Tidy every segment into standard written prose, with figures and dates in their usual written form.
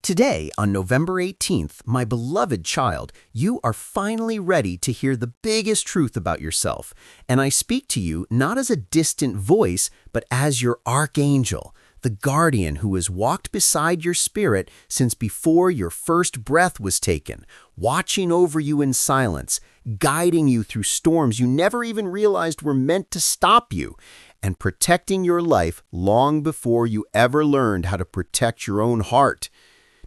Today, on November 18th, my beloved child, you are finally ready to hear the biggest truth about yourself. And I speak to you not as a distant voice, but as your archangel, the guardian who has walked beside your spirit since before your first breath was taken, watching over you in silence, guiding you through storms you never even realized were meant to stop you, and protecting your life long before you ever learned how to protect your own heart.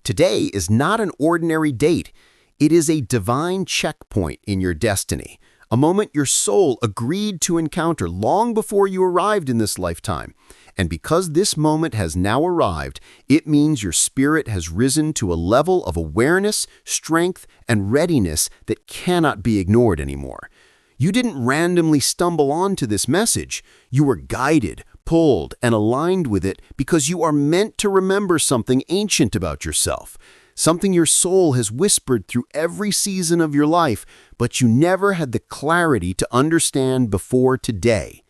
Today is not an ordinary date. It is a divine checkpoint in your destiny, a moment your soul agreed to encounter long before you arrived in this lifetime. And because this moment has now arrived, it means your spirit has risen to a level of awareness, strength, and readiness that cannot be ignored anymore. You didn't randomly stumble onto this message. You were guided, pulled, and aligned with it because you are meant to remember something ancient about yourself, something your soul has whispered through every season of your life, but you never had the clarity to understand before today.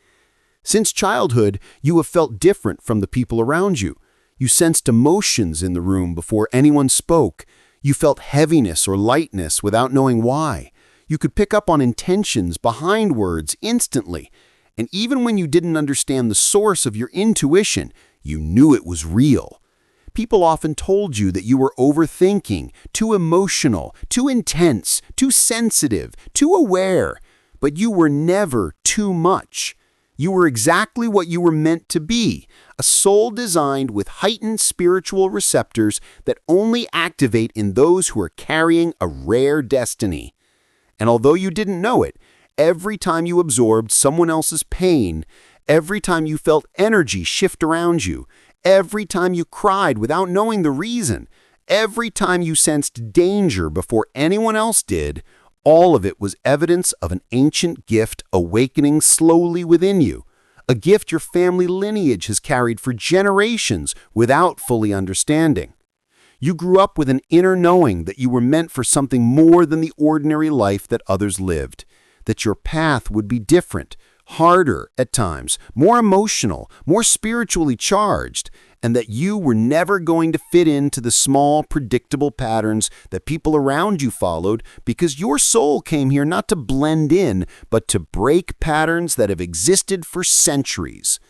Since childhood, you have felt different from the people around you. You sensed emotions in the room before anyone spoke. You felt heaviness or lightness without knowing why. You could pick up on intentions behind words instantly. And even when you didn't understand the source of your intuition, you knew it was real. People often told you that you were overthinking, too emotional, too intense, too sensitive, too aware. But you were never too much. You were exactly what you were meant to be, a soul designed with heightened spiritual receptors that only activate in those who are carrying a rare destiny. And although you didn't know it, every time you absorbed someone else's pain, every time you felt energy shift around you, every time you cried without knowing the reason, every time you sensed danger before anyone else did, all of it was evidence of an ancient gift awakening slowly within you, a gift your family lineage has carried for generations without fully understanding. You grew up with an inner knowing that you were meant for something more than the ordinary life that others lived, that your path would be different, harder at times, more emotional, more spiritually charged, and that you were never going to fit into the small, predictable patterns that people around you followed because your soul came here not to blend in, but to break patterns that have existed for centuries.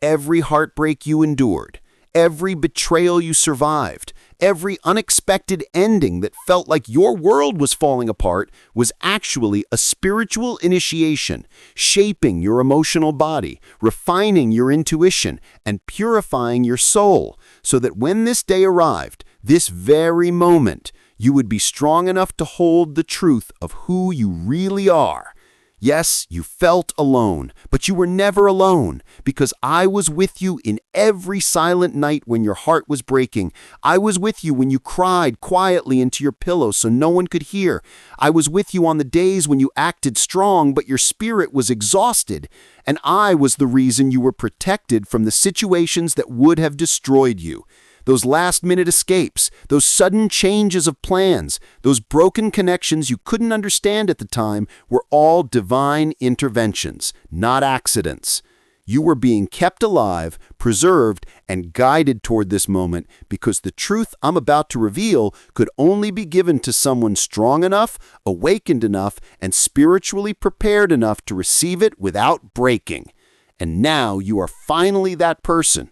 Every heartbreak you endured, every betrayal you survived, every unexpected ending that felt like your world was falling apart was actually a spiritual initiation, shaping your emotional body, refining your intuition, and purifying your soul, so that when this day arrived, this very moment, you would be strong enough to hold the truth of who you really are. Yes, you felt alone, but you were never alone, because I was with you in every silent night when your heart was breaking. I was with you when you cried quietly into your pillow so no one could hear. I was with you on the days when you acted strong, but your spirit was exhausted. And I was the reason you were protected from the situations that would have destroyed you. Those last-minute escapes, those sudden changes of plans, those broken connections you couldn't understand at the time were all divine interventions, not accidents. You were being kept alive, preserved, and guided toward this moment because the truth I'm about to reveal could only be given to someone strong enough, awakened enough, and spiritually prepared enough to receive it without breaking. And now you are finally that person.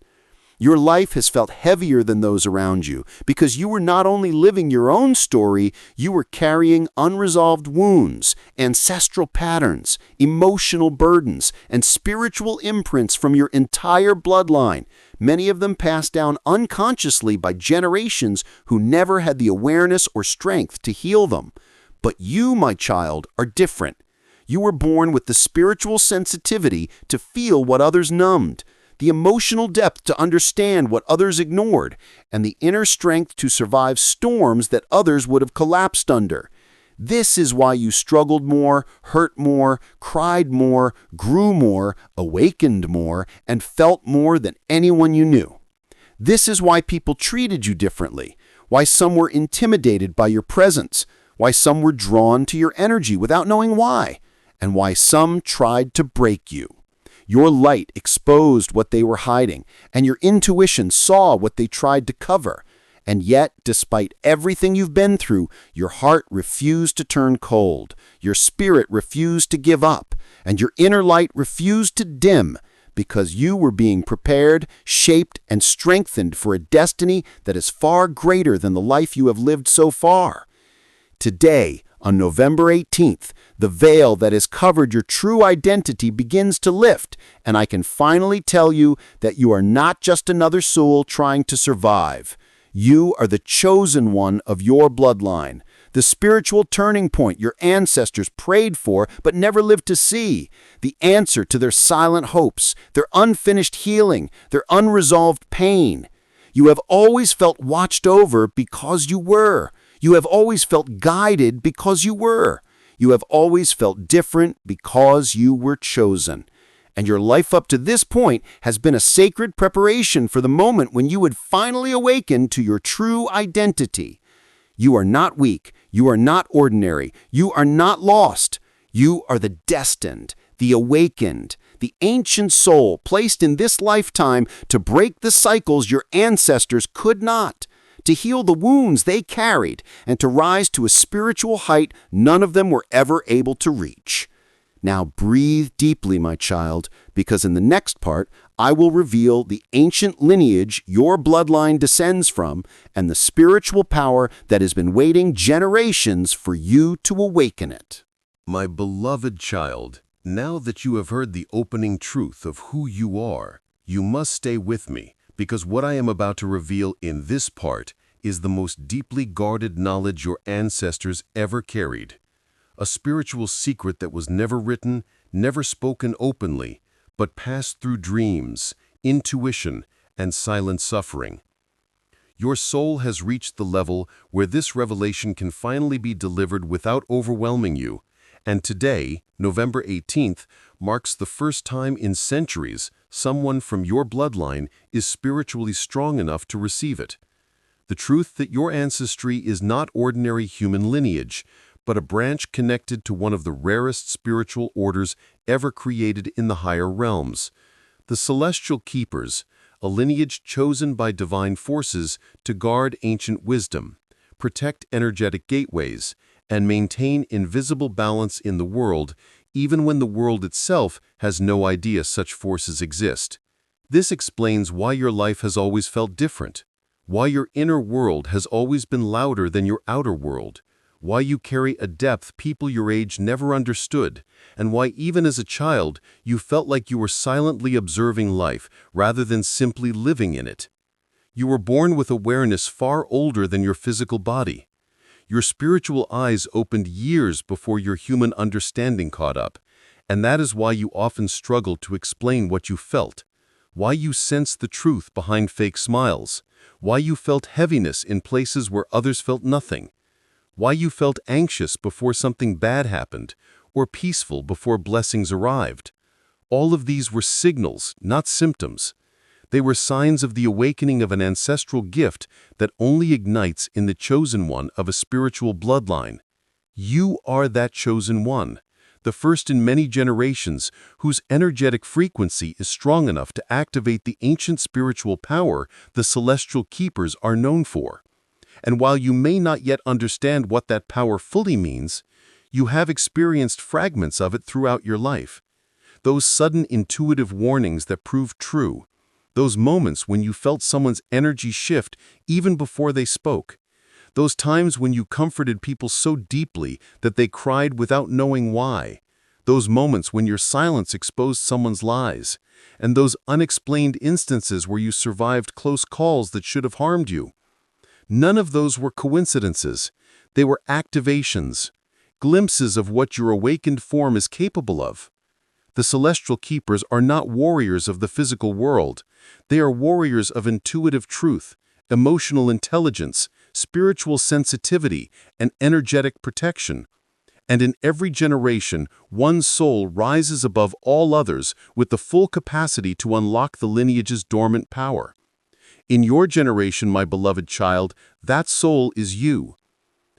Your life has felt heavier than those around you because you were not only living your own story, you were carrying unresolved wounds, ancestral patterns, emotional burdens, and spiritual imprints from your entire bloodline, many of them passed down unconsciously by generations who never had the awareness or strength to heal them. But you, my child, are different. You were born with the spiritual sensitivity to feel what others numbed, the emotional depth to understand what others ignored, and the inner strength to survive storms that others would have collapsed under. This is why you struggled more, hurt more, cried more, grew more, awakened more, and felt more than anyone you knew. This is why people treated you differently, why some were intimidated by your presence, why some were drawn to your energy without knowing why, and why some tried to break you. Your light exposed what they were hiding, and your intuition saw what they tried to cover. And yet, despite everything you've been through, your heart refused to turn cold, your spirit refused to give up, and your inner light refused to dim, because you were being prepared, shaped, and strengthened for a destiny that is far greater than the life you have lived so far. Today, on November 18th, the veil that has covered your true identity begins to lift, and I can finally tell you that you are not just another soul trying to survive. You are the chosen one of your bloodline, the spiritual turning point your ancestors prayed for but never lived to see, the answer to their silent hopes, their unfinished healing, their unresolved pain. You have always felt watched over because you were. You have always felt guided because you were. You have always felt different because you were chosen. And your life up to this point has been a sacred preparation for the moment when you would finally awaken to your true identity. You are not weak. You are not ordinary. You are not lost. You are the destined, the awakened, the ancient soul placed in this lifetime to break the cycles your ancestors could not, to heal the wounds they carried, and to rise to a spiritual height none of them were ever able to reach. Now breathe deeply, my child, because in the next part, I will reveal the ancient lineage your bloodline descends from and the spiritual power that has been waiting generations for you to awaken it. My beloved child, now that you have heard the opening truth of who you are, you must stay with me, because what I am about to reveal in this part is the most deeply guarded knowledge your ancestors ever carried. A spiritual secret that was never written, never spoken openly, but passed through dreams, intuition, and silent suffering. Your soul has reached the level where this revelation can finally be delivered without overwhelming you, and today, November 18th, marks the first time in centuries someone from your bloodline is spiritually strong enough to receive it. The truth that your ancestry is not ordinary human lineage, but a branch connected to one of the rarest spiritual orders ever created in the higher realms. The Celestial Keepers, a lineage chosen by divine forces to guard ancient wisdom, protect energetic gateways, and maintain invisible balance in the world, even when the world itself has no idea such forces exist. This explains why your life has always felt different, why your inner world has always been louder than your outer world, why you carry a depth people your age never understood, and why even as a child you felt like you were silently observing life rather than simply living in it. You were born with awareness far older than your physical body. Your spiritual eyes opened years before your human understanding caught up, and that is why you often struggled to explain what you felt, why you sensed the truth behind fake smiles, why you felt heaviness in places where others felt nothing, why you felt anxious before something bad happened, or peaceful before blessings arrived. All of these were signals, not symptoms. They were signs of the awakening of an ancestral gift that only ignites in the chosen one of a spiritual bloodline. You are that chosen one, the first in many generations whose energetic frequency is strong enough to activate the ancient spiritual power the Celestial Keepers are known for. And while you may not yet understand what that power fully means, you have experienced fragments of it throughout your life. Those sudden intuitive warnings that proved true, those moments when you felt someone's energy shift even before they spoke, those times when you comforted people so deeply that they cried without knowing why, those moments when your silence exposed someone's lies, and those unexplained instances where you survived close calls that should have harmed you. None of those were coincidences. They were activations, glimpses of what your awakened form is capable of. The Celestial Keepers are not warriors of the physical world. They are warriors of intuitive truth, emotional intelligence, spiritual sensitivity, and energetic protection. And in every generation, one soul rises above all others with the full capacity to unlock the lineage's dormant power. In your generation, my beloved child, that soul is you.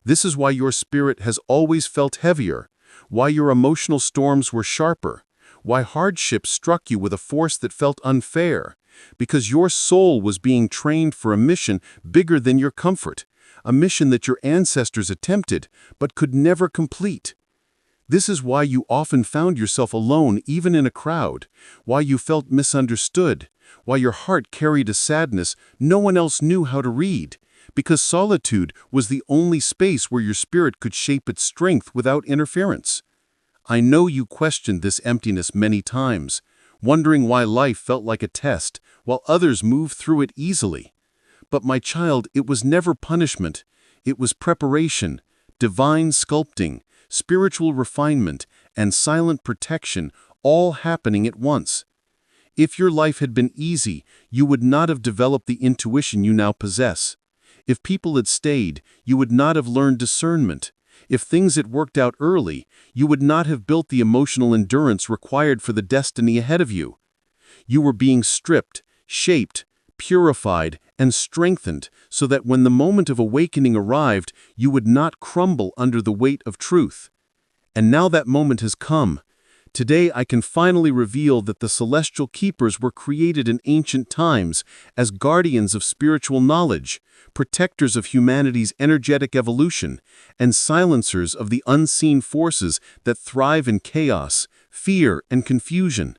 This is why your spirit has always felt heavier, why your emotional storms were sharper, why hardships struck you with a force that felt unfair, because your soul was being trained for a mission bigger than your comfort, a mission that your ancestors attempted but could never complete. This is why you often found yourself alone even in a crowd, why you felt misunderstood, why your heart carried a sadness no one else knew how to read, because solitude was the only space where your spirit could shape its strength without interference. I know you questioned this emptiness many times, wondering why life felt like a test while others moved through it easily. But my child, it was never punishment. It was preparation, divine sculpting, spiritual refinement, and silent protection, all happening at once. If your life had been easy, you would not have developed the intuition you now possess. If people had stayed, you would not have learned discernment. If things had worked out early, you would not have built the emotional endurance required for the destiny ahead of you. You were being stripped, shaped, purified, and strengthened so that when the moment of awakening arrived, you would not crumble under the weight of truth. And now that moment has come. Today I can finally reveal that the celestial keepers were created in ancient times as guardians of spiritual knowledge, protectors of humanity's energetic evolution, and silencers of the unseen forces that thrive in chaos, fear, and confusion.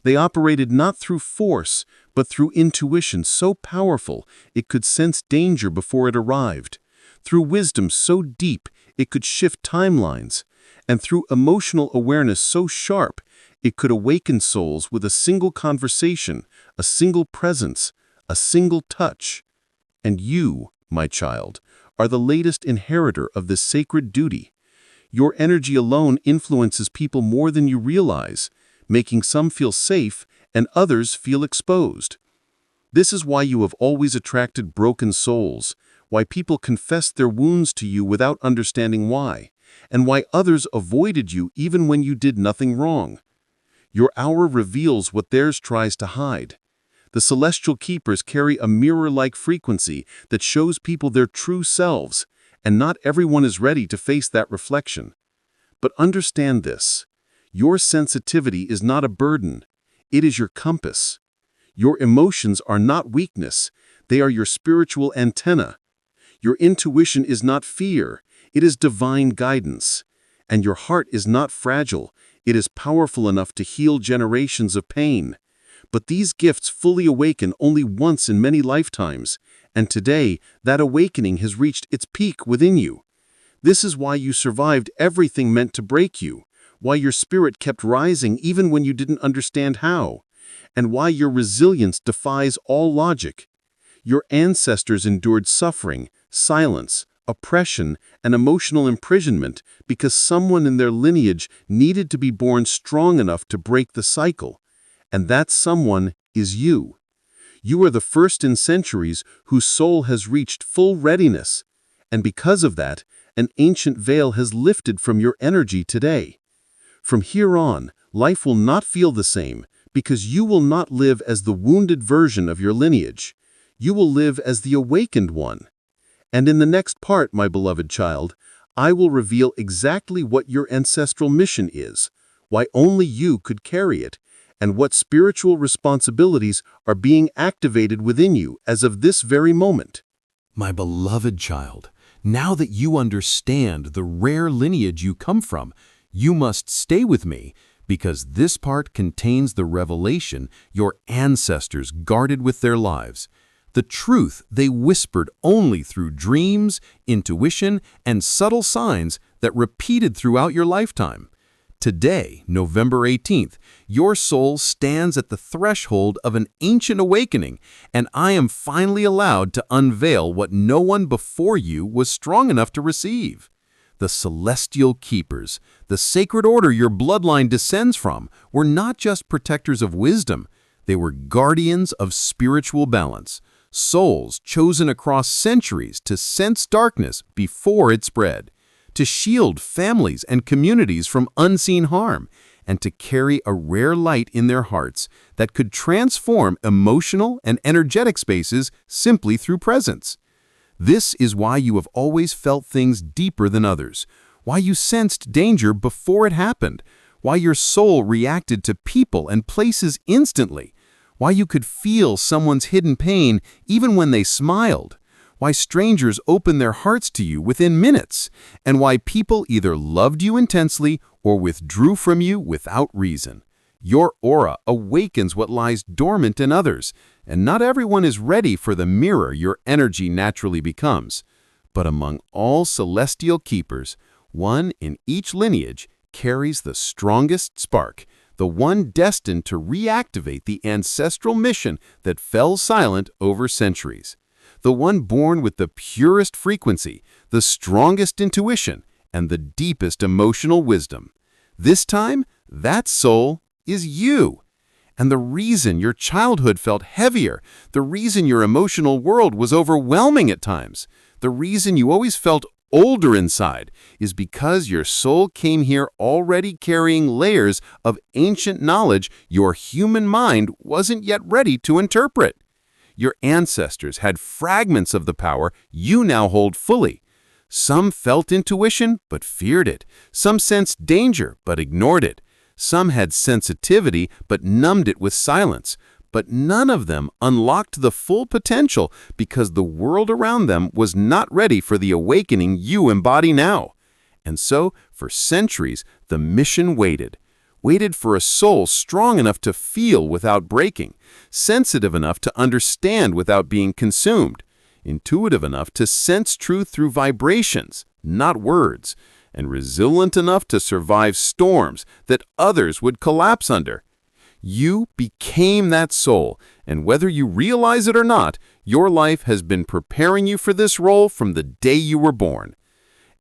They operated not through force, but through intuition so powerful it could sense danger before it arrived, through wisdom so deep it could shift timelines, and through emotional awareness so sharp it could awaken souls with a single conversation, a single presence, a single touch. And you, my child, are the latest inheritor of this sacred duty. Your energy alone influences people more than you realize, making some feel safe and others feel exposed. This is why you have always attracted broken souls, why people confessed their wounds to you without understanding why, and why others avoided you even when you did nothing wrong. Your aura reveals what theirs tries to hide. The celestial keepers carry a mirror-like frequency that shows people their true selves, and not everyone is ready to face that reflection. But understand this: your sensitivity is not a burden, it is your compass. Your emotions are not weakness, they are your spiritual antenna. Your intuition is not fear, it is divine guidance. And your heart is not fragile, it is powerful enough to heal generations of pain. But these gifts fully awaken only once in many lifetimes, and today that awakening has reached its peak within you. This is why you survived everything meant to break you, why your spirit kept rising even when you didn't understand how, and why your resilience defies all logic. Your ancestors endured suffering, silence, oppression, and emotional imprisonment because someone in their lineage needed to be born strong enough to break the cycle. And that someone is you. You are the first in centuries whose soul has reached full readiness, and because of that, an ancient veil has lifted from your energy today. From here on, life will not feel the same, because you will not live as the wounded version of your lineage. You will live as the awakened one. And in the next part, my beloved child, I will reveal exactly what your ancestral mission is, why only you could carry it, and what spiritual responsibilities are being activated within you as of this very moment. My beloved child, now that you understand the rare lineage you come from, you must stay with me, because this part contains the revelation your ancestors guarded with their lives, the truth they whispered only through dreams, intuition, and subtle signs that repeated throughout your lifetime. Today, November 18th, your soul stands at the threshold of an ancient awakening, and I am finally allowed to unveil what no one before you was strong enough to receive. The celestial keepers, the sacred order your bloodline descends from, were not just protectors of wisdom, they were guardians of spiritual balance, souls chosen across centuries to sense darkness before it spread, to shield families and communities from unseen harm, and to carry a rare light in their hearts that could transform emotional and energetic spaces simply through presence. This is why you have always felt things deeper than others, why you sensed danger before it happened, why your soul reacted to people and places instantly, why you could feel someone's hidden pain even when they smiled, why strangers opened their hearts to you within minutes, and why people either loved you intensely or withdrew from you without reason. Your aura awakens what lies dormant in others, and not everyone is ready for the mirror your energy naturally becomes. But among all celestial keepers, one in each lineage carries the strongest spark, the one destined to reactivate the ancestral mission that fell silent over centuries. The one born with the purest frequency, the strongest intuition, and the deepest emotional wisdom. This time, that soul is you. And the reason your childhood felt heavier, the reason your emotional world was overwhelming at times, the reason you always felt older inside is because your soul came here already carrying layers of ancient knowledge your human mind wasn't yet ready to interpret. Your ancestors had fragments of the power you now hold fully. Some felt intuition but feared it. Some sensed danger but ignored it. Some had sensitivity but numbed it with silence. But none of them unlocked the full potential because the world around them was not ready for the awakening you embody now. And so, for centuries, the mission waited for a soul strong enough to feel without breaking, sensitive enough to understand without being consumed, intuitive enough to sense truth through vibrations, not words, and resilient enough to survive storms that others would collapse under. You became that soul, and whether you realize it or not, your life has been preparing you for this role from the day you were born.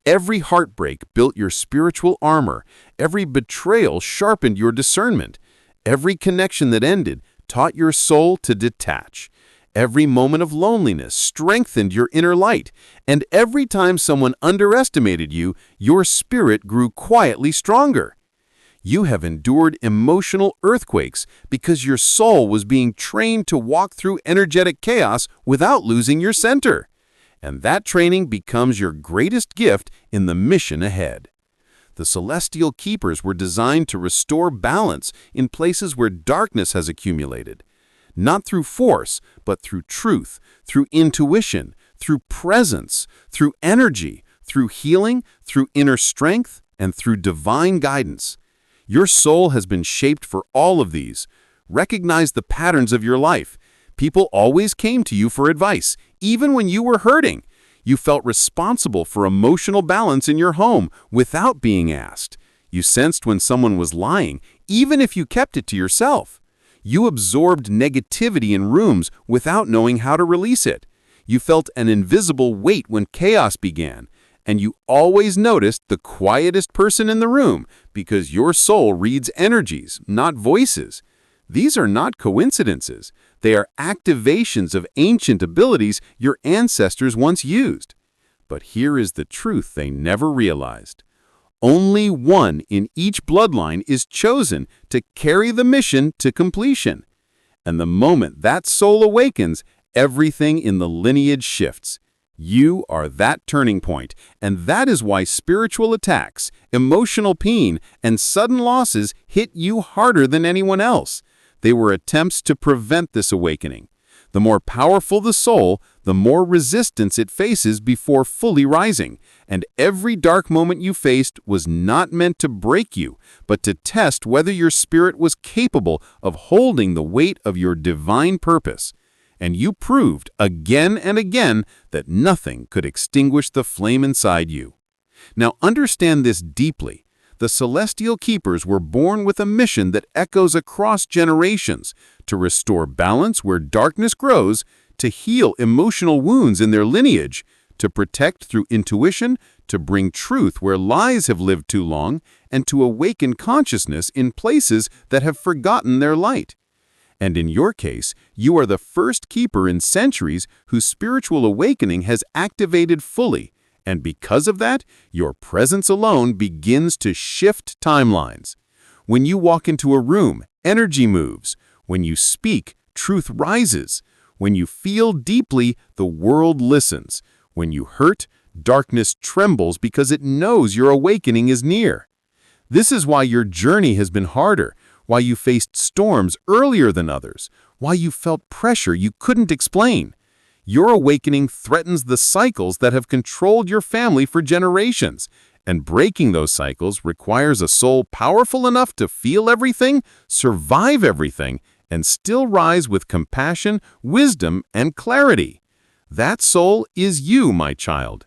Every heartbreak built your spiritual armor. Every betrayal sharpened your discernment. Every connection that ended taught your soul to detach. Every moment of loneliness strengthened your inner light. And every time someone underestimated you, your spirit grew quietly stronger. You have endured emotional earthquakes because your soul was being trained to walk through energetic chaos without losing your center. And that training becomes your greatest gift in the mission ahead. The celestial keepers were designed to restore balance in places where darkness has accumulated. Not through force, but through truth, through intuition, through presence, through energy, through healing, through inner strength, and through divine guidance. Your soul has been shaped for all of these. Recognize the patterns of your life. People always came to you for advice, even when you were hurting. You felt responsible for emotional balance in your home without being asked. You sensed when someone was lying, even if you kept it to yourself. You absorbed negativity in rooms without knowing how to release it. You felt an invisible weight when chaos began. And you always noticed the quietest person in the room because your soul reads energies, not voices. These are not coincidences. They are activations of ancient abilities your ancestors once used. But here is the truth they never realized. Only one in each bloodline is chosen to carry the mission to completion. And the moment that soul awakens, everything in the lineage shifts. You are that turning point, and that is why spiritual attacks, emotional pain, and sudden losses hit you harder than anyone else. They were attempts to prevent this awakening. The more powerful the soul, the more resistance it faces before fully rising. And every dark moment you faced was not meant to break you, but to test whether your spirit was capable of holding the weight of your divine purpose. And you proved again and again that nothing could extinguish the flame inside you. Now understand this deeply. The celestial keepers were born with a mission that echoes across generations, to restore balance where darkness grows, to heal emotional wounds in their lineage, to protect through intuition, to bring truth where lies have lived too long, and to awaken consciousness in places that have forgotten their light. And in your case, you are the first keeper in centuries whose spiritual awakening has activated fully. And because of that, your presence alone begins to shift timelines. When you walk into a room, energy moves. When you speak, truth rises. When you feel deeply, the world listens. When you hurt, darkness trembles because it knows your awakening is near. This is why your journey has been harder, why you faced storms earlier than others, why you felt pressure you couldn't explain. Your awakening threatens the cycles that have controlled your family for generations, and breaking those cycles requires a soul powerful enough to feel everything, survive everything, and still rise with compassion, wisdom, and clarity. That soul is you, my child.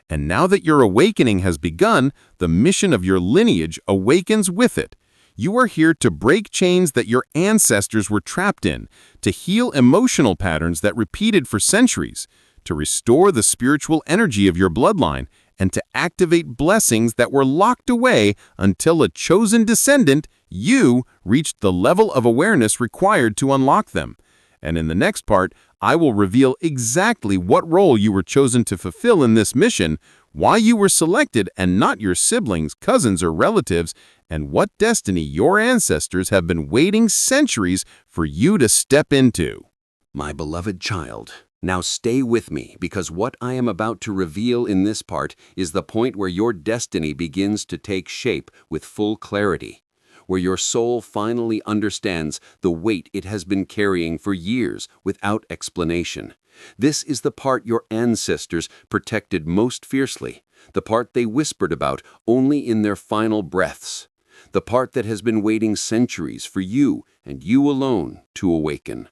And now that your awakening has begun, the mission of your lineage awakens with it. You are here to break chains that your ancestors were trapped in, to heal emotional patterns that repeated for centuries, to restore the spiritual energy of your bloodline, and to activate blessings that were locked away until a chosen descendant, you, reached the level of awareness required to unlock them. And in the next part, I will reveal exactly what role you were chosen to fulfill in this mission, why you were selected and not your siblings, cousins, or relatives, and what destiny your ancestors have been waiting centuries for you to step into. My beloved child, now stay with me, because what I am about to reveal in this part is the point where your destiny begins to take shape with full clarity, where your soul finally understands the weight it has been carrying for years without explanation. This is the part your ancestors protected most fiercely, the part they whispered about only in their final breaths, the part that has been waiting centuries for you and you alone to awaken.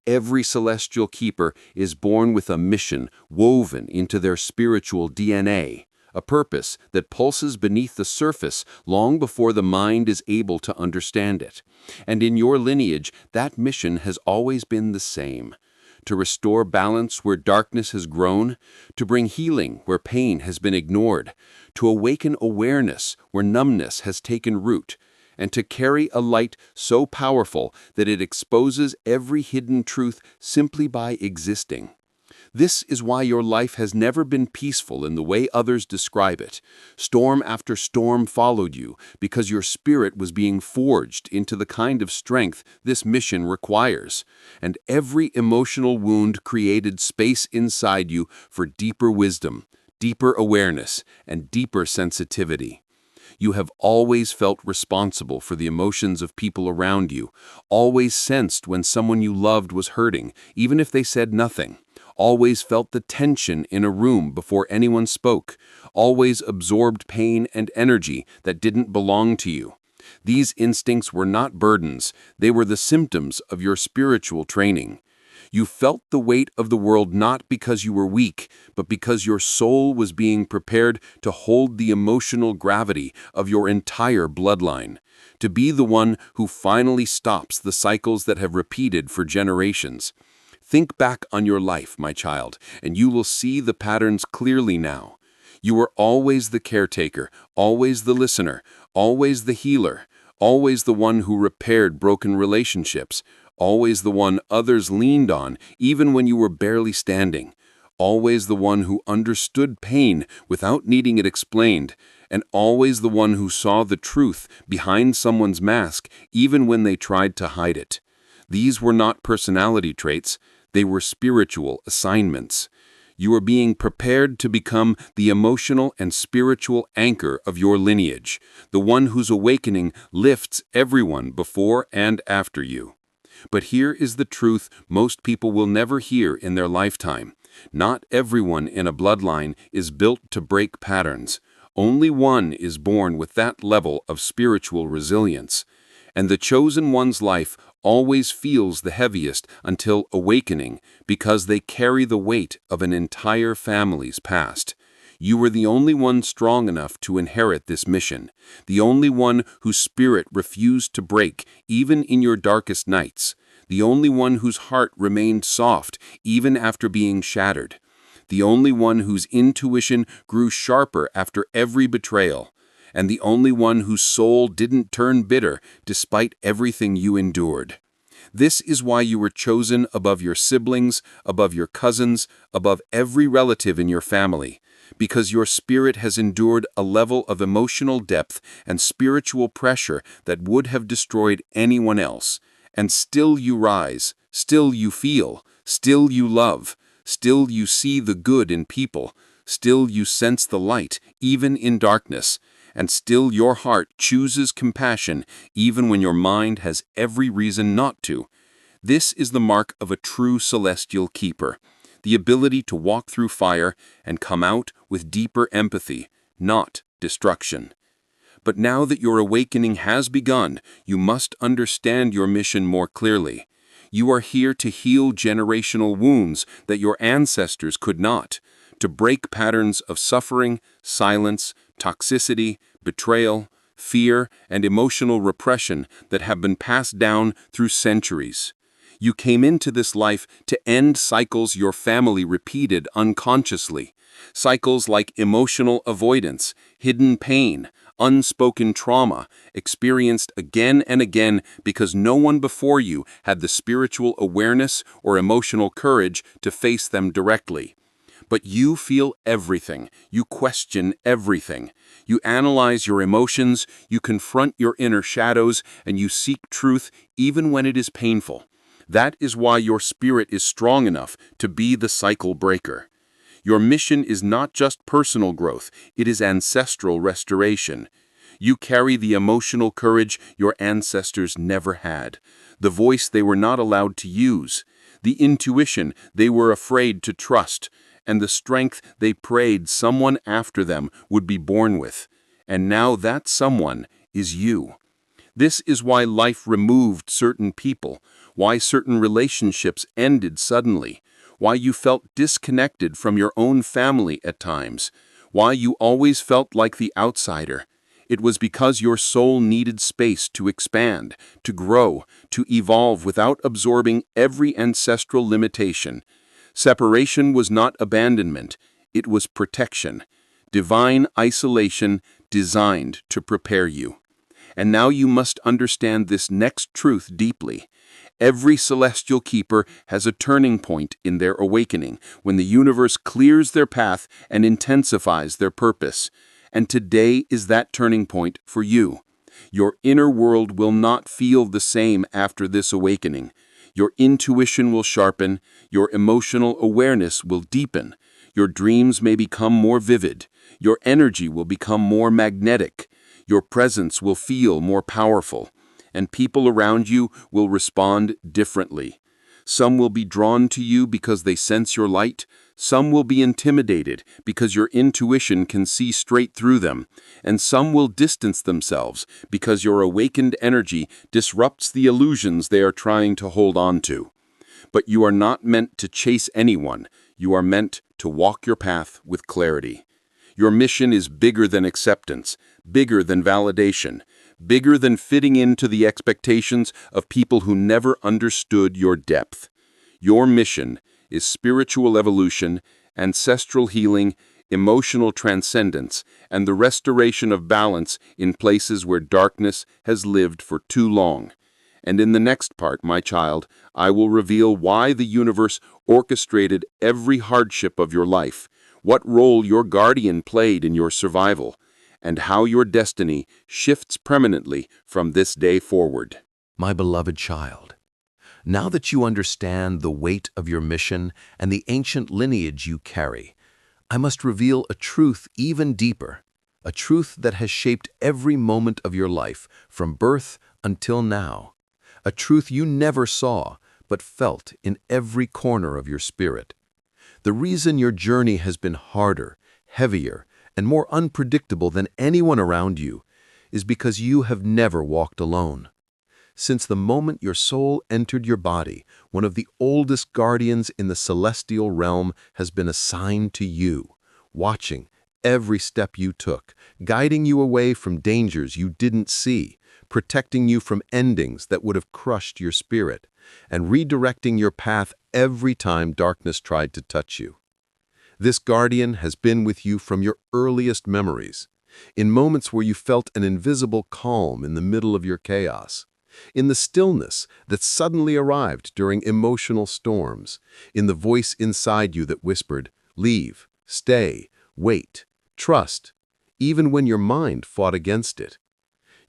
Every celestial keeper is born with a mission woven into their spiritual DNA, a purpose that pulses beneath the surface long before the mind is able to understand it. And in your lineage, that mission has always been the same: to restore balance where darkness has grown, to bring healing where pain has been ignored, to awaken awareness where numbness has taken root, and to carry a light so powerful that it exposes every hidden truth simply by existing. This is why your life has never been peaceful in the way others describe it. Storm after storm followed you because your spirit was being forged into the kind of strength this mission requires. And every emotional wound created space inside you for deeper wisdom, deeper awareness, and deeper sensitivity. You have always felt responsible for the emotions of people around you, always sensed when someone you loved was hurting, even if they said nothing. Always felt the tension in a room before anyone spoke, always absorbed pain and energy that didn't belong to you. These instincts were not burdens, they were the symptoms of your spiritual training. You felt the weight of the world not because you were weak, but because your soul was being prepared to hold the emotional gravity of your entire bloodline, to be the one who finally stops the cycles that have repeated for generations. Think back on your life, my child, and you will see the patterns clearly now. You were always the caretaker, always the listener, always the healer, always the one who repaired broken relationships, always the one others leaned on even when you were barely standing, always the one who understood pain without needing it explained, and always the one who saw the truth behind someone's mask even when they tried to hide it. These were not personality traits, they were spiritual assignments. You are being prepared to become the emotional and spiritual anchor of your lineage, the one whose awakening lifts everyone before and after you. But here is the truth most people will never hear in their lifetime. Not everyone in a bloodline is built to break patterns. Only one is born with that level of spiritual resilience. And the chosen one's life always feels the heaviest until awakening because they carry the weight of an entire family's past. You were the only one strong enough to inherit this mission, the only one whose spirit refused to break even in your darkest nights, the only one whose heart remained soft even after being shattered, the only one whose intuition grew sharper after every betrayal, and the only one whose soul didn't turn bitter despite everything you endured. This is why you were chosen above your siblings, above your cousins, above every relative in your family, because your spirit has endured a level of emotional depth and spiritual pressure that would have destroyed anyone else. And still you rise, still you feel, still you love, still you see the good in people, still you sense the light, even in darkness. and still your heart chooses compassion even when your mind has every reason not to. This is the mark of a true celestial keeper, the ability to walk through fire and come out with deeper empathy, not destruction. But now that your awakening has begun, you must understand your mission more clearly. You are here to heal generational wounds that your ancestors could not, to break patterns of suffering, silence, toxicity, betrayal, fear, and emotional repression that have been passed down through centuries. You came into this life to end cycles your family repeated unconsciously, cycles like emotional avoidance, hidden pain, unspoken trauma, experienced again and again because no one before you had the spiritual awareness or emotional courage to face them directly. But you feel everything. You question everything. You analyze your emotions, you confront your inner shadows, and you seek truth even when it is painful. That is why your spirit is strong enough to be the cycle breaker. Your mission is not just personal growth, it is ancestral restoration. You carry the emotional courage your ancestors never had, the voice they were not allowed to use, the intuition they were afraid to trust, and the strength they prayed someone after them would be born with. And now that someone is you. This is why life removed certain people, why certain relationships ended suddenly, why you felt disconnected from your own family at times, why you always felt like the outsider. It was because your soul needed space to expand, to grow, to evolve without absorbing every ancestral limitation. Separation was not abandonment, it was protection, divine isolation designed to prepare you. And now you must understand this next truth deeply. Every celestial keeper has a turning point in their awakening when the universe clears their path and intensifies their purpose. And today is that turning point for you. Your inner world will not feel the same after this awakening. Your intuition will sharpen, your emotional awareness will deepen, your dreams may become more vivid, your energy will become more magnetic, your presence will feel more powerful, and people around you will respond differently. Some will be drawn to you because they sense your light. Some will be intimidated because your intuition can see straight through them. And some will distance themselves because your awakened energy disrupts the illusions they are trying to hold on to. But you are not meant to chase anyone. You are meant to walk your path with clarity. Your mission is bigger than acceptance, bigger than validation, bigger than fitting into the expectations of people who never understood your depth. Your mission is spiritual evolution, ancestral healing, emotional transcendence, and the restoration of balance in places where darkness has lived for too long. And in the next part, my child, I will reveal why the universe orchestrated every hardship of your life, what role your guardian played in your survival, and how your destiny shifts permanently from this day forward. My beloved child, now that you understand the weight of your mission and the ancient lineage you carry, I must reveal a truth even deeper, a truth that has shaped every moment of your life from birth until now, a truth you never saw but felt in every corner of your spirit. The reason your journey has been harder, heavier, and more unpredictable than anyone around you is because you have never walked alone. Since the moment your soul entered your body, one of the oldest guardians in the celestial realm has been assigned to you, watching every step you took, guiding you away from dangers you didn't see, protecting you from endings that would have crushed your spirit, and redirecting your path every time darkness tried to touch you. This guardian has been with you from your earliest memories, in moments where you felt an invisible calm in the middle of your chaos, in the stillness that suddenly arrived during emotional storms, in the voice inside you that whispered, "Leave, stay, wait, trust," even when your mind fought against it.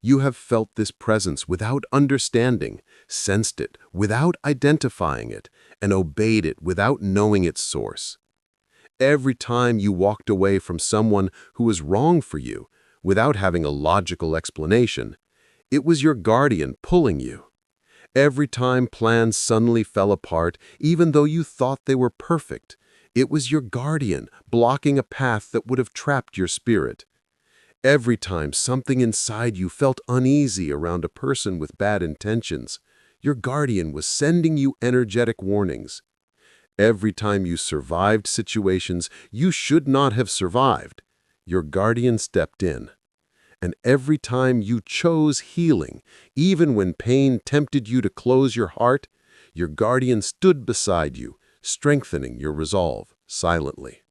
You have felt this presence without understanding, sensed it without identifying it, and obeyed it without knowing its source. Every time you walked away from someone who was wrong for you, without having a logical explanation. It was your guardian pulling you. Every time plans suddenly fell apart, even though you thought they were perfect, it was your guardian blocking a path that would have trapped your spirit. Every time something inside you felt uneasy around a person with bad intentions, your guardian was sending you energetic warnings. Every time you survived situations you should not have survived, your guardian stepped in. And every time you chose healing, even when pain tempted you to close your heart, your guardian stood beside you, strengthening your resolve silently.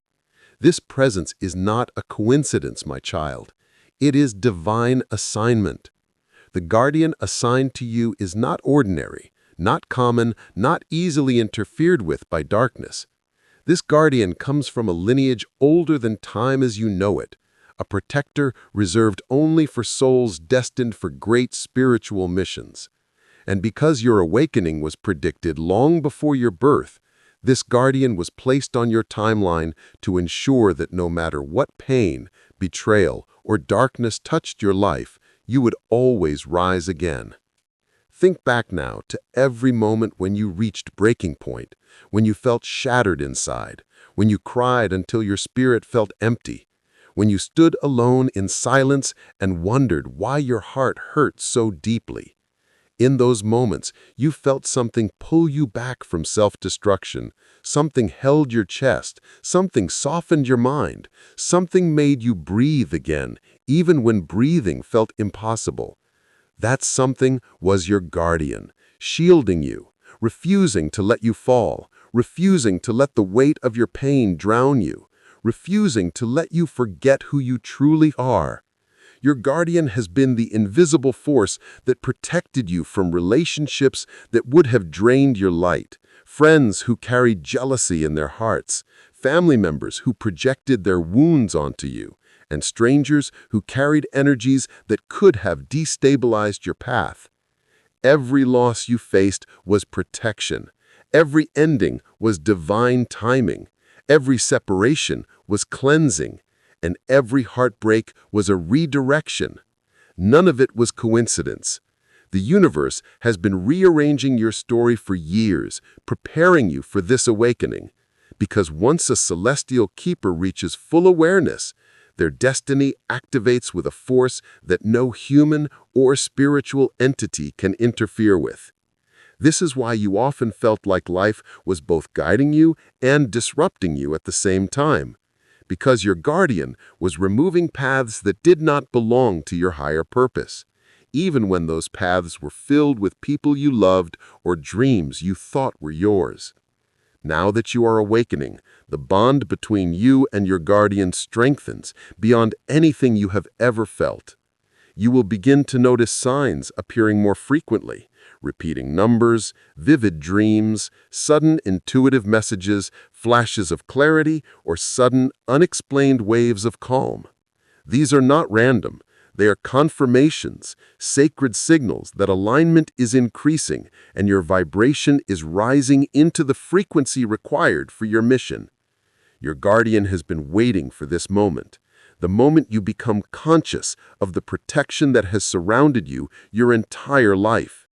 This presence is not a coincidence, my child. It is divine assignment. The guardian assigned to you is not ordinary, not common, not easily interfered with by darkness. This guardian comes from a lineage older than time as you know it, a protector reserved only for souls destined for great spiritual missions. And because your awakening was predicted long before your birth, this guardian was placed on your timeline to ensure that no matter what pain, betrayal, or darkness touched your life, you would always rise again. Think back now to every moment when you reached breaking point, when you felt shattered inside, when you cried until your spirit felt empty, when you stood alone in silence and wondered why your heart hurt so deeply. In those moments, you felt something pull you back from self-destruction, something held your chest, something softened your mind, something made you breathe again, even when breathing felt impossible. That something was your guardian, shielding you, refusing to let you fall, refusing to let the weight of your pain drown you, refusing to let you forget who you truly are. Your guardian has been the invisible force that protected you from relationships that would have drained your light, friends who carried jealousy in their hearts, family members who projected their wounds onto you, and strangers who carried energies that could have destabilized your path. Every loss you faced was protection. Every ending was divine timing. Every separation was cleansing. And every heartbreak was a redirection. None of it was coincidence. The universe has been rearranging your story for years, preparing you for this awakening. Because once a celestial keeper reaches full awareness, their destiny activates with a force that no human or spiritual entity can interfere with. This is why you often felt like life was both guiding you and disrupting you at the same time. Because your guardian was removing paths that did not belong to your higher purpose, even when those paths were filled with people you loved or dreams you thought were yours. Now that you are awakening, the bond between you and your guardian strengthens beyond anything you have ever felt. You will begin to notice signs appearing more frequently, repeating numbers, vivid dreams, sudden intuitive messages, flashes of clarity, or sudden, unexplained waves of calm. These are not random. They are confirmations, sacred signals that alignment is increasing and your vibration is rising into the frequency required for your mission. Your guardian has been waiting for this moment, the moment you become conscious of the protection that has surrounded you your entire life.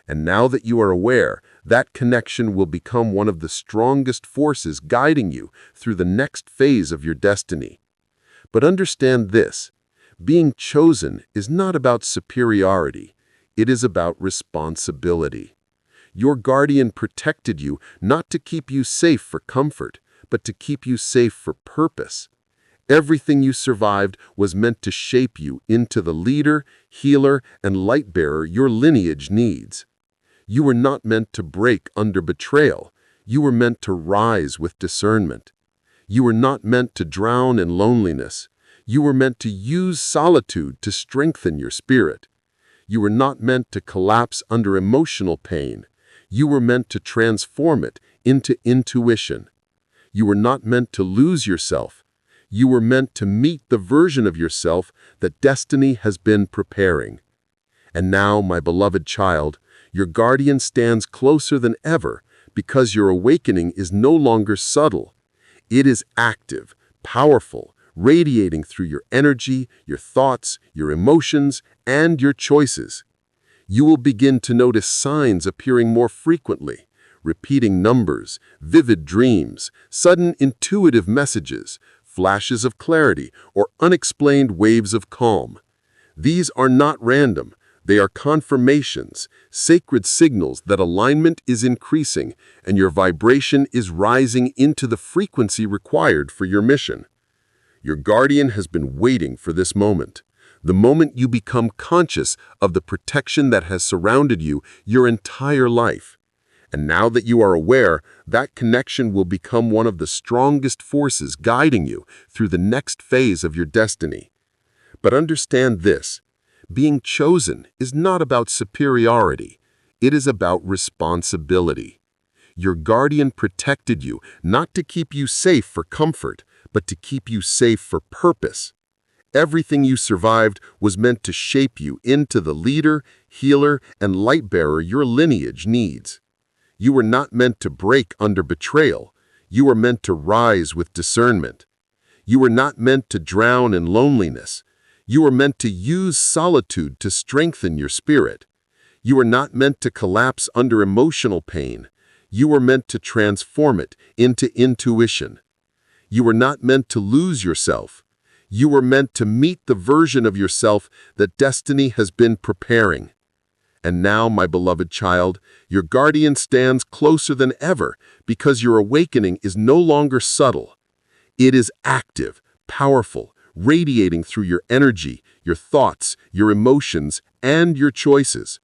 And now that you are aware, that connection will become one of the strongest forces guiding you through the next phase of your destiny. But understand this. Being chosen is not about superiority. It is about responsibility. Your guardian protected you not to keep you safe for comfort, but to keep you safe for purpose. Everything you survived was meant to shape you into the leader, healer, and light-bearer your lineage needs. You were not meant to break under betrayal. You were meant to rise with discernment. You were not meant to drown in loneliness. You were meant to use solitude to strengthen your spirit. You were not meant to collapse under emotional pain. You were meant to transform it into intuition. You were not meant to lose yourself. You were meant to meet the version of yourself that destiny has been preparing. And now, my beloved child, your guardian stands closer than ever because your awakening is no longer subtle. It is active, powerful, radiating through your energy, your thoughts, your emotions, and your choices. You will begin to notice signs appearing more frequently, repeating numbers, vivid dreams, sudden intuitive messages, flashes of clarity, or unexplained waves of calm. These are not random. They are confirmations, sacred signals that alignment is increasing and your vibration is rising into the frequency required for your mission. Your guardian has been waiting for this moment. The moment you become conscious of the protection that has surrounded you your entire life. And now that you are aware, that connection will become one of the strongest forces guiding you through the next phase of your destiny. But understand this, being chosen is not about superiority. It is about responsibility. Your guardian protected you not to keep you safe for comfort, but to keep you safe for purpose. Everything you survived was meant to shape you into the leader, healer, and light bearer your lineage needs. You were not meant to break under betrayal. You were meant to rise with discernment. You were not meant to drown in loneliness. You were meant to use solitude to strengthen your spirit. You were not meant to collapse under emotional pain. You were meant to transform it into intuition. You were not meant to lose yourself. You were meant to meet the version of yourself that destiny has been preparing. And now, my beloved child, your guardian stands closer than ever because your awakening is no longer subtle. It is active, powerful, radiating through your energy, your thoughts, your emotions, and your choices.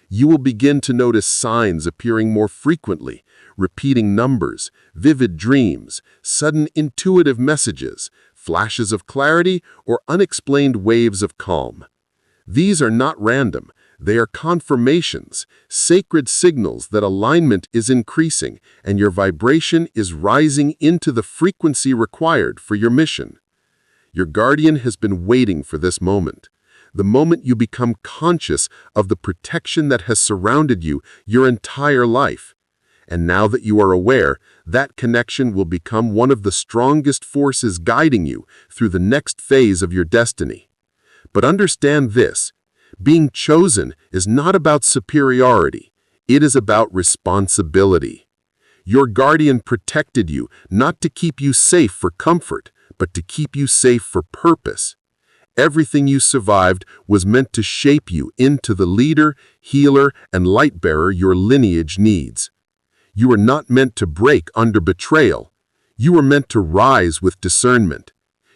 You will begin to notice signs appearing more frequently, repeating numbers, vivid dreams, sudden intuitive messages, flashes of clarity, or unexplained waves of calm. These are not random. They are confirmations, sacred signals that alignment is increasing and your vibration is rising into the frequency required for your mission. Your guardian has been waiting for this moment, the moment you become conscious of the protection that has surrounded you your entire life. And now that you are aware, that connection will become one of the strongest forces guiding you through the next phase of your destiny. But understand this, being chosen is not about superiority. It is about responsibility. Your guardian protected you not to keep you safe for comfort, but to keep you safe for purpose. Everything you survived was meant to shape you into the leader, healer, and light bearer your lineage needs. You were not meant to break under betrayal. You were meant to rise with discernment.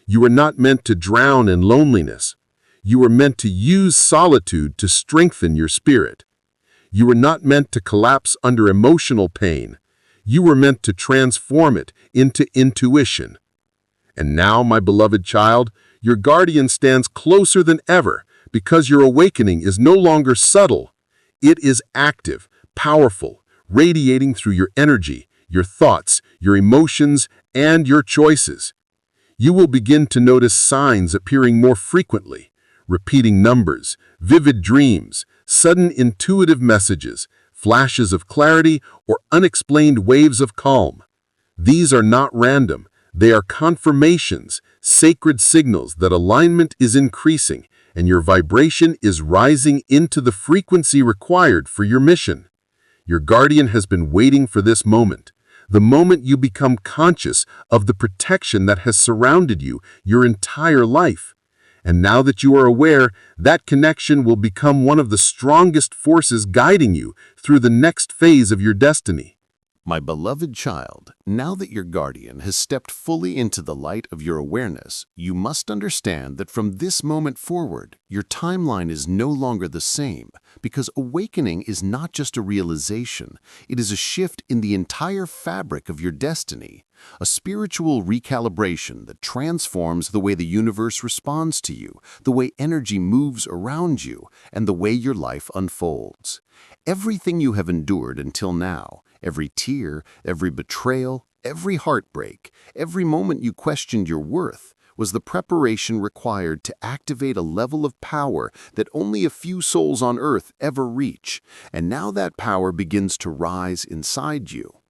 You were not meant to drown in loneliness. You were meant to use solitude to strengthen your spirit. You were not meant to collapse under emotional pain. You were meant to transform it into intuition. And now, my beloved child, your guardian stands closer than ever because your awakening is no longer subtle. It is active, powerful, radiating through your energy, your thoughts, your emotions, and your choices. You will begin to notice signs appearing more frequently, repeating numbers, vivid dreams, sudden intuitive messages, flashes of clarity, or unexplained waves of calm. These are not random. They are confirmations, sacred signals that alignment is increasing and your vibration is rising into the frequency required for your mission. Your guardian has been waiting for this moment, the moment you become conscious of the protection that has surrounded you your entire life. And now that you are aware, that connection will become one of the strongest forces guiding you through the next phase of your destiny. My beloved child, now that your guardian has stepped fully into the light of your awareness, you must understand that from this moment forward, your timeline is no longer the same, because awakening is not just a realization, it is a shift in the entire fabric of your destiny, a spiritual recalibration that transforms the way the universe responds to you, the way energy moves around you, and the way your life unfolds. Everything you have endured until now, every tear, every betrayal, every heartbreak, every moment you questioned your worth, was the preparation required to activate a level of power that only a few souls on earth ever reach, and now that power begins to rise inside you.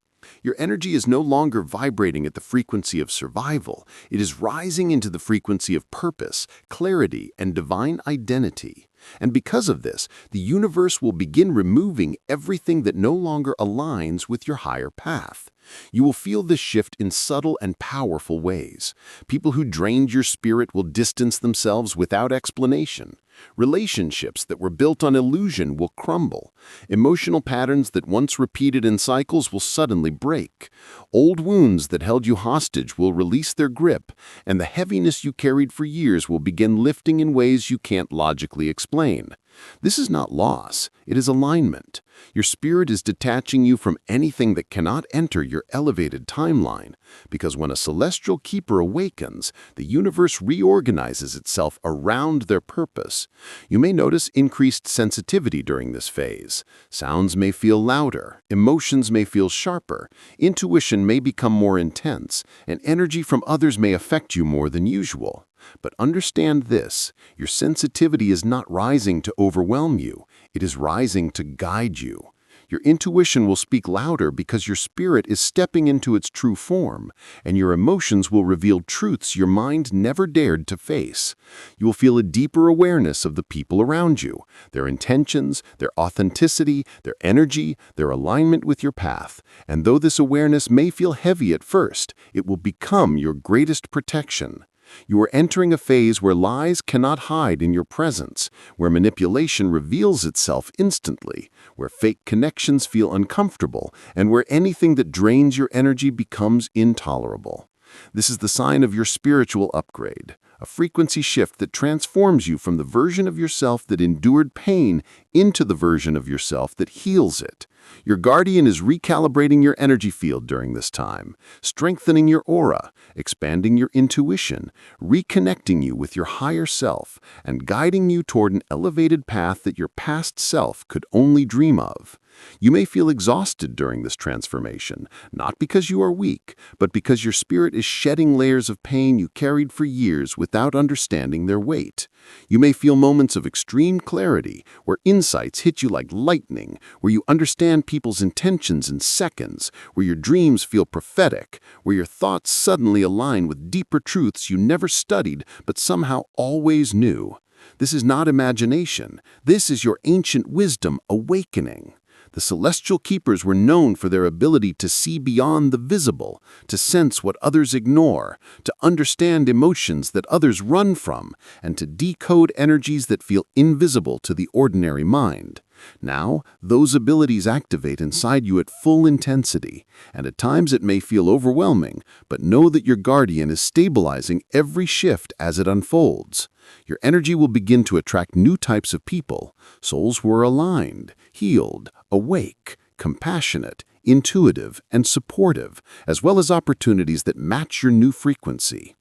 Your energy is no longer vibrating at the frequency of survival. It is rising into the frequency of purpose, clarity, and divine identity. And because of this, the universe will begin removing everything that no longer aligns with your higher path. You will feel this shift in subtle and powerful ways. People who drained your spirit will distance themselves without explanation. Relationships that were built on illusion will crumble. Emotional patterns that once repeated in cycles will suddenly break. Old wounds that held you hostage will release their grip, and the heaviness you carried for years will begin lifting in ways you can't logically explain. This is not loss, it is alignment. Your spirit is detaching you from anything that cannot enter your elevated timeline, because when a celestial keeper awakens, the universe reorganizes itself around their purpose. You may notice increased sensitivity during this phase. Sounds may feel louder, emotions may feel sharper, intuition may become more intense, and energy from others may affect you more than usual. But understand this, your sensitivity is not rising to overwhelm you, it is rising to guide you. Your intuition will speak louder because your spirit is stepping into its true form, and your emotions will reveal truths your mind never dared to face. You will feel a deeper awareness of the people around you, their intentions, their authenticity, their energy, their alignment with your path. And though this awareness may feel heavy at first, it will become your greatest protection. You are entering a phase where lies cannot hide in your presence, where manipulation reveals itself instantly, where fake connections feel uncomfortable, and where anything that drains your energy becomes intolerable. This is the sign of your spiritual upgrade, a frequency shift that transforms you from the version of yourself that endured pain into the version of yourself that heals it. Your guardian is recalibrating your energy field during this time, strengthening your aura, expanding your intuition, reconnecting you with your higher self, and guiding you toward an elevated path that your past self could only dream of. You may feel exhausted during this transformation, not because you are weak, but because your spirit is shedding layers of pain you carried for years without understanding their weight. You may feel moments of extreme clarity, where insights hit you like lightning, where you understand people's intentions in seconds, where your dreams feel prophetic, where your thoughts suddenly align with deeper truths you never studied but somehow always knew. This is not imagination. This is your ancient wisdom awakening. The celestial keepers were known for their ability to see beyond the visible, to sense what others ignore, to understand emotions that others run from, and to decode energies that feel invisible to the ordinary mind. Now, those abilities activate inside you at full intensity, and at times it may feel overwhelming, but know that your guardian is stabilizing every shift as it unfolds. Your energy will begin to attract new types of people, souls who are aligned, healed, awake, compassionate, intuitive, and supportive, as well as opportunities that match your new frequency.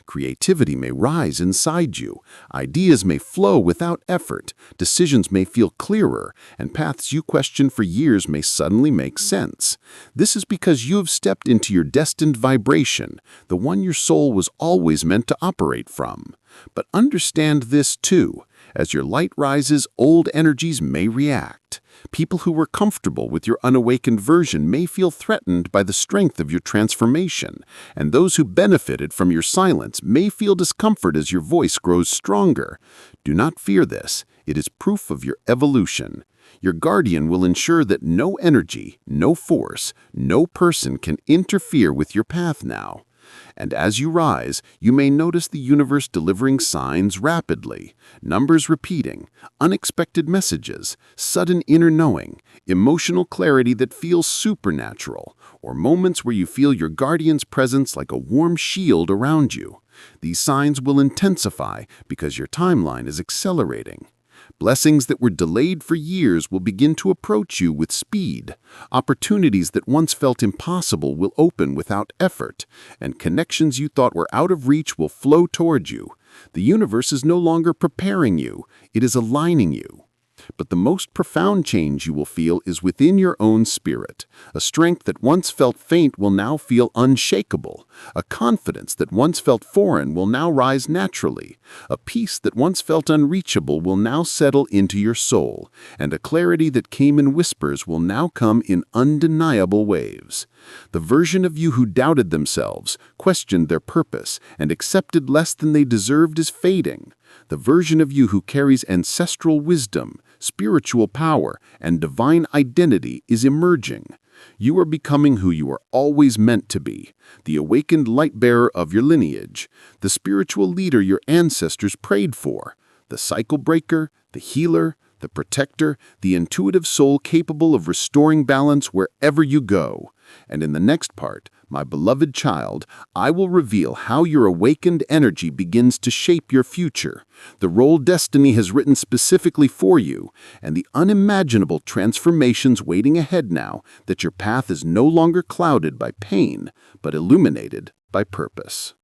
Creativity may rise inside you, ideas may flow without effort, decisions may feel clearer, and paths you questioned for years may suddenly make sense. This is because you have stepped into your destined vibration, the one your soul was always meant to operate from. But understand this too. As your light rises, old energies may react. People who were comfortable with your unawakened version may feel threatened by the strength of your transformation, and those who benefited from your silence may feel discomfort as your voice grows stronger. Do not fear this. It is proof of your evolution. Your guardian will ensure that no energy, no force, no person can interfere with your path now. And as you rise, you may notice the universe delivering signs rapidly, numbers repeating, unexpected messages, sudden inner knowing, emotional clarity that feels supernatural, or moments where you feel your guardian's presence like a warm shield around you. These signs will intensify because your timeline is accelerating. Blessings that were delayed for years will begin to approach you with speed. Opportunities that once felt impossible will open without effort, and connections you thought were out of reach will flow toward you. The universe is no longer preparing you, it is aligning you. But the most profound change you will feel is within your own spirit. A strength that once felt faint will now feel unshakable. A confidence that once felt foreign will now rise naturally. A peace that once felt unreachable will now settle into your soul. And a clarity that came in whispers will now come in undeniable waves. The version of you who doubted themselves, questioned their purpose, and accepted less than they deserved is fading. The version of you who carries ancestral wisdom, spiritual power, and divine identity is emerging. You are becoming who you are always meant to be, the awakened light-bearer of your lineage, the spiritual leader your ancestors prayed for, the cycle breaker, the healer, the protector, the intuitive soul capable of restoring balance wherever you go. And in the next part, my beloved child, I will reveal how your awakened energy begins to shape your future, the role destiny has written specifically for you, and the unimaginable transformations waiting ahead now that your path is no longer clouded by pain, but illuminated by purpose.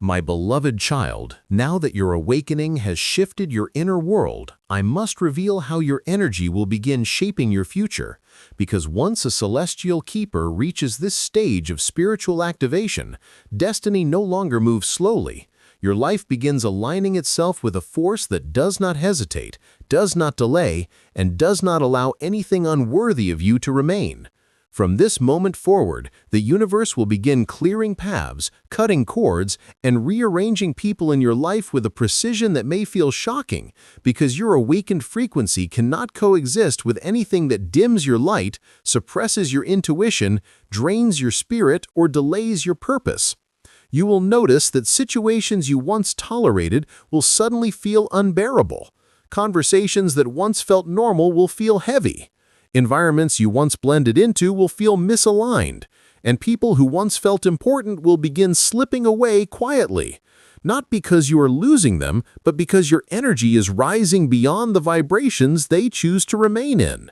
My beloved child, now that your awakening has shifted your inner world, I must reveal how your energy will begin shaping your future. Because once a celestial keeper reaches this stage of spiritual activation, destiny no longer moves slowly. Your life begins aligning itself with a force that does not hesitate, does not delay, and does not allow anything unworthy of you to remain. From this moment forward, the universe will begin clearing paths, cutting cords, and rearranging people in your life with a precision that may feel shocking, because your awakened frequency cannot coexist with anything that dims your light, suppresses your intuition, drains your spirit, or delays your purpose. You will notice that situations you once tolerated will suddenly feel unbearable. Conversations that once felt normal will feel heavy. Environments you once blended into will feel misaligned, and people who once felt important will begin slipping away quietly. Not because you are losing them, but because your energy is rising beyond the vibrations they choose to remain in.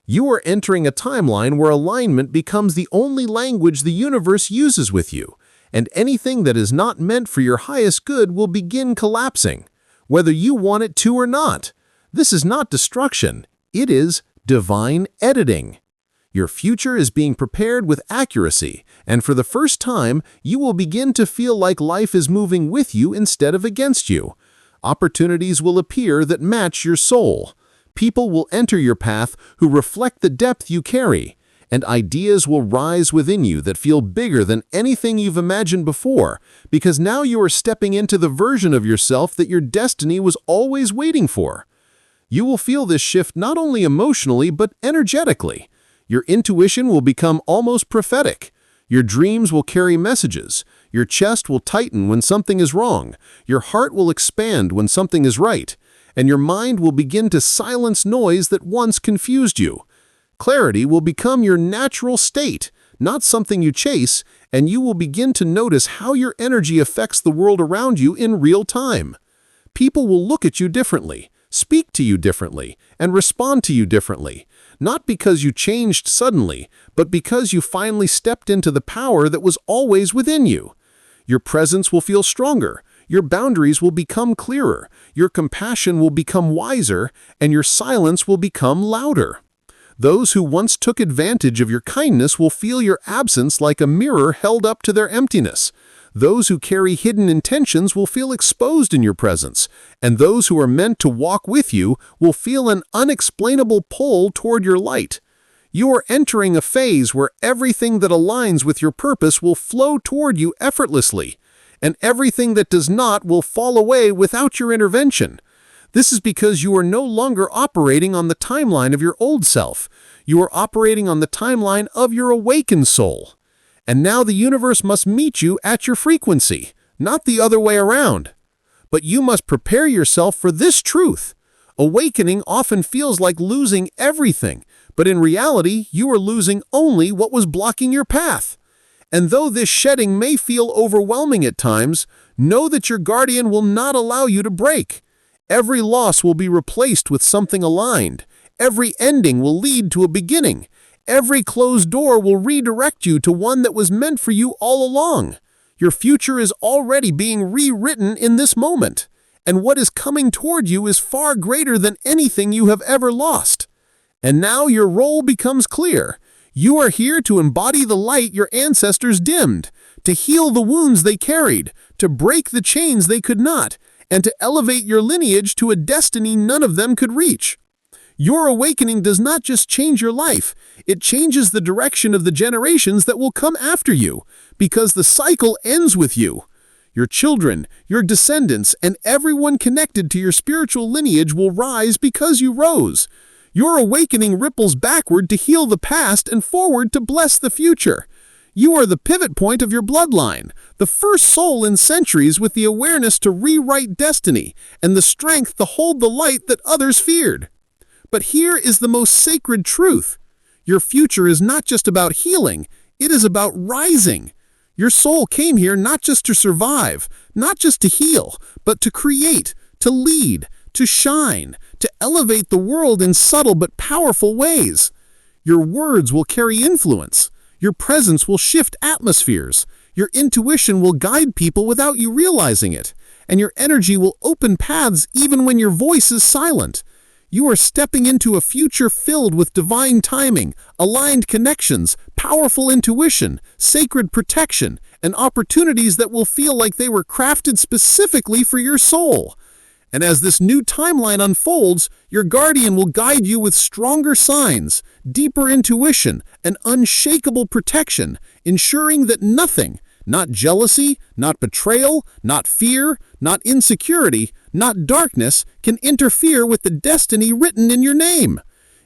You are entering a timeline where alignment becomes the only language the universe uses with you, and anything that is not meant for your highest good will begin collapsing, whether you want it to or not. This is not destruction, it is divine editing. Your future is being prepared with accuracy, and for the first time, you will begin to feel like life is moving with you instead of against you. Opportunities will appear that match your soul. People will enter your path who reflect the depth you carry, and ideas will rise within you that feel bigger than anything you've imagined before, because now you are stepping into the version of yourself that your destiny was always waiting for. You will feel this shift not only emotionally, but energetically. Your intuition will become almost prophetic. Your dreams will carry messages. Your chest will tighten when something is wrong. Your heart will expand when something is right. And your mind will begin to silence noise that once confused you. Clarity will become your natural state, not something you chase, and you will begin to notice how your energy affects the world around you in real time. People will look at you differently, speak to you differently, and respond to you differently, not because you changed suddenly, but because you finally stepped into the power that was always within you. Your presence will feel stronger, your boundaries will become clearer, your compassion will become wiser, and your silence will become louder. Those who once took advantage of your kindness will feel your absence like a mirror held up to their emptiness. Those who carry hidden intentions will feel exposed in your presence, and those who are meant to walk with you will feel an unexplainable pull toward your light. You are entering a phase where everything that aligns with your purpose will flow toward you effortlessly, and everything that does not will fall away without your intervention. This is because you are no longer operating on the timeline of your old self. You are operating on the timeline of your awakened soul. And now the universe must meet you at your frequency, not the other way around. But you must prepare yourself for this truth. Awakening often feels like losing everything, but in reality, you are losing only what was blocking your path. And though this shedding may feel overwhelming at times, know that your guardian will not allow you to break. Every loss will be replaced with something aligned. Every ending will lead to a beginning. Every closed door will redirect you to one that was meant for you all along. Your future is already being rewritten in this moment. and what is coming toward you is far greater than anything you have ever lost. And now your role becomes clear. You are here to embody the light your ancestors dimmed, to heal the wounds they carried, to break the chains they could not, and to elevate your lineage to a destiny none of them could reach. Your awakening does not just change your life, it changes the direction of the generations that will come after you, because the cycle ends with you. Your children, your descendants, and everyone connected to your spiritual lineage will rise because you rose. Your awakening ripples backward to heal the past and forward to bless the future. You are the pivot point of your bloodline, the first soul in centuries with the awareness to rewrite destiny and the strength to hold the light that others feared. But here is the most sacred truth. Your future is not just about healing, it is about rising. Your soul came here not just to survive, not just to heal, but to create, to lead, to shine, to elevate the world in subtle but powerful ways. Your words will carry influence. Your presence will shift atmospheres. Your intuition will guide people without you realizing it. And your energy will open paths even when your voice is silent. You are stepping into a future filled with divine timing, aligned connections, powerful intuition, sacred protection, and opportunities that will feel like they were crafted specifically for your soul. And as this new timeline unfolds, your guardian will guide you with stronger signs, deeper intuition, and unshakable protection, ensuring that nothing, not jealousy, not betrayal, not fear, not insecurity, not darkness, can interfere with the destiny written in your name.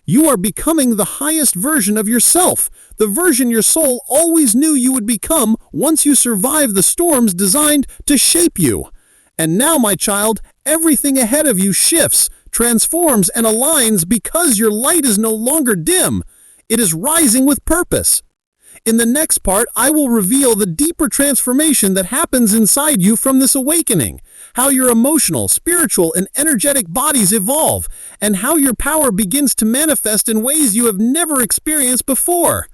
You are becoming the highest version of yourself, the version your soul always knew you would become once you survive the storms designed to shape you. And now, my child, everything ahead of you shifts, transforms, and aligns because your light is no longer dim. It is rising with purpose. In the next part, I will reveal the deeper transformation that happens inside you from this awakening, how your emotional, spiritual, and energetic bodies evolve, and how your power begins to manifest in ways you have never experienced before.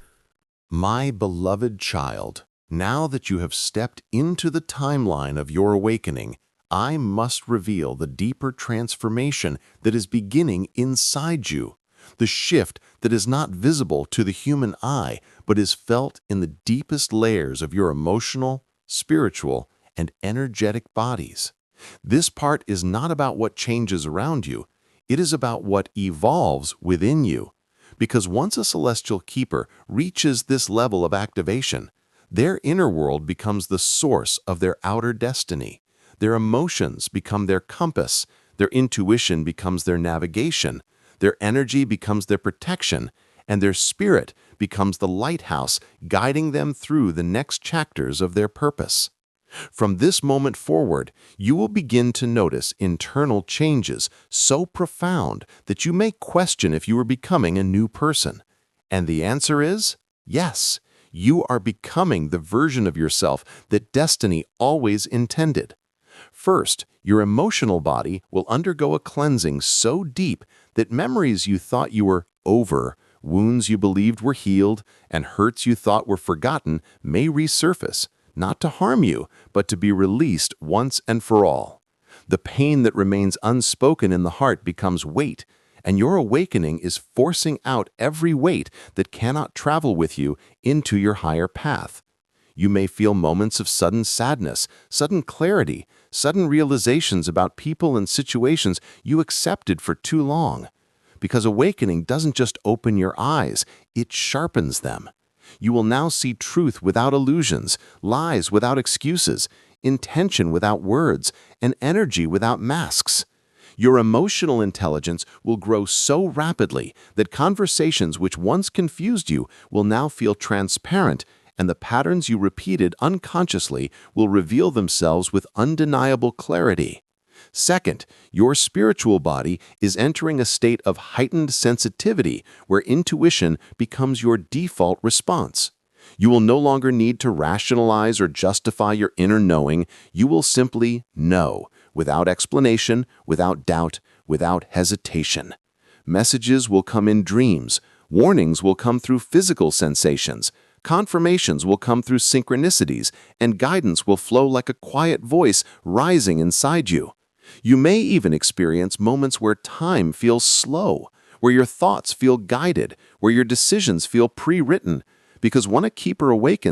My beloved child, now that you have stepped into the timeline of your awakening, I must reveal the deeper transformation that is beginning inside you. The shift that is not visible to the human eye, but is felt in the deepest layers of your emotional, spiritual, and energetic bodies. This part is not about what changes around you. It is about what evolves within you. Because once a celestial keeper reaches this level of activation, their inner world becomes the source of their outer destiny. Their emotions become their compass. Their intuition becomes their navigation. Their energy becomes their protection, and their spirit becomes the lighthouse guiding them through the next chapters of their purpose. From this moment forward, you will begin to notice internal changes so profound that you may question if you are becoming a new person. And the answer is yes, you are becoming the version of yourself that destiny always intended. First, your emotional body will undergo a cleansing so deep that memories you thought you were over, wounds you believed were healed, and hurts you thought were forgotten may resurface, not to harm you, but to be released once and for all. The pain that remains unspoken in the heart becomes weight, and your awakening is forcing out every weight that cannot travel with you into your higher path. You may feel moments of sudden sadness, sudden clarity, sudden realizations about people and situations you accepted for too long. Because awakening doesn't just open your eyes, it sharpens them. You will now see truth without illusions, lies without excuses, intention without words, and energy without masks. Your emotional intelligence will grow so rapidly that conversations which once confused you will now feel transparent, and the patterns you repeated unconsciously will reveal themselves with undeniable clarity. Second, your spiritual body is entering a state of heightened sensitivity where intuition becomes your default response. You will no longer need to rationalize or justify your inner knowing. You will simply know, without explanation, without doubt, without hesitation. Messages will come in dreams. Warnings will come through physical sensations. Confirmations will come through synchronicities, and guidance will flow like a quiet voice rising inside you. You may even experience moments where time feels slow, where your thoughts feel guided, where your decisions feel pre-written, because when a keeper awakens,